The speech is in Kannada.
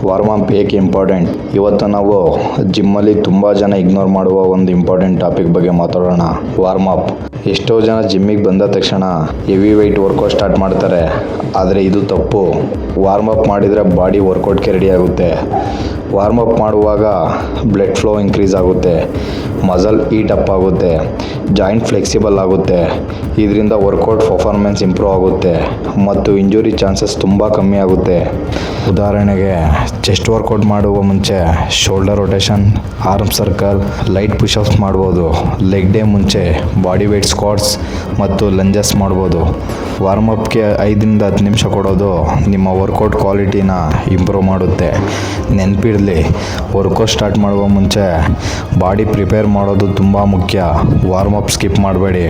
ವಾರ್ಮ್ ಅಪ್ ಏಕೆ ಇಂಪಾರ್ಟೆಂಟ್? ಇವತ್ತು ನಾವು ಜಿಮ್ಮಲ್ಲಿ ತುಂಬ ಜನ ಇಗ್ನೋರ್ ಮಾಡುವ ಒಂದು ಇಂಪಾರ್ಟೆಂಟ್ ಟಾಪಿಕ್ ಬಗ್ಗೆ ಮಾತಾಡೋಣ. Warm up. ಎಷ್ಟೋ ಜನ ಜಿಮ್ಮಿಗೆ ಬಂದ ತಕ್ಷಣ ಹೆವಿ ವೆಯ್ಟ್ ವರ್ಕೌಟ್ ಸ್ಟಾರ್ಟ್ ಮಾಡ್ತಾರೆ, ಆದರೆ ಇದು ತಪ್ಪು. ವಾರ್ಮ್ ಅಪ್ ಮಾಡಿದರೆ ಬಾಡಿ ವರ್ಕೌಟ್ಗೆ ರೆಡಿ ಆಗುತ್ತೆ. ವಾರ್ಮ್ ಅಪ್ ಮಾಡುವಾಗ ಬ್ಲಡ್ ಫ್ಲೋ ಇನ್ಕ್ರೀಸ್ ಆಗುತ್ತೆ, ಮಸಲ್ ಹೀಟ್ ಅಪ್ ಆಗುತ್ತೆ, ಜಾಯಿಂಟ್ ಫ್ಲೆಕ್ಸಿಬಲ್ ಆಗುತ್ತೆ. ಇದರಿಂದ ವರ್ಕೌಟ್ ಪರ್ಫಾರ್ಮೆನ್ಸ್ ಇಂಪ್ರೂವ್ ಆಗುತ್ತೆ ಮತ್ತು ಇಂಜುರಿ ಚಾನ್ಸಸ್ ತುಂಬ ಕಮ್ಮಿ ಆಗುತ್ತೆ. ಉದಾಹರಣೆಗೆ ಚೆಸ್ಟ್ ವರ್ಕೌಟ್ ಮಾಡುವ ಮುಂಚೆ shoulder rotation, arm circle, light push-ups ಮಾಡ್ಬೋದು. ಲೆಗ್ ಡೇ ಮುಂಚೆ ಬಾಡಿ ವೇಟ್ ಸ್ಕ್ವಾಟ್ಸ್ ಮತ್ತು ಲಂಜಸ್ ಮಾಡ್ಬೋದು. ವಾರ್ಮ್ ಅಪ್ಗೆ 5ರಿಂದ 10 ನಿಮಿಷ ಕೊಡೋದು ನಿಮ್ಮ ವರ್ಕೌಟ್ ಕ್ವಾಲಿಟಿನ ಇಂಪ್ರೂವ್ ಮಾಡುತ್ತೆ. ನೆನಪಿರಲಿ, ವರ್ಕೌಟ್ ಸ್ಟಾರ್ಟ್ ಮಾಡುವ ಮುಂಚೆ ಬಾಡಿ ಪ್ರಿಪೇರ್ ಮಾಡೋದು ತುಂಬ ಮುಖ್ಯ. ವಾರ್ಮ್ ಅಪ್ ಸ್ಕಿಪ್ ಮಾಡಬೇಡಿ.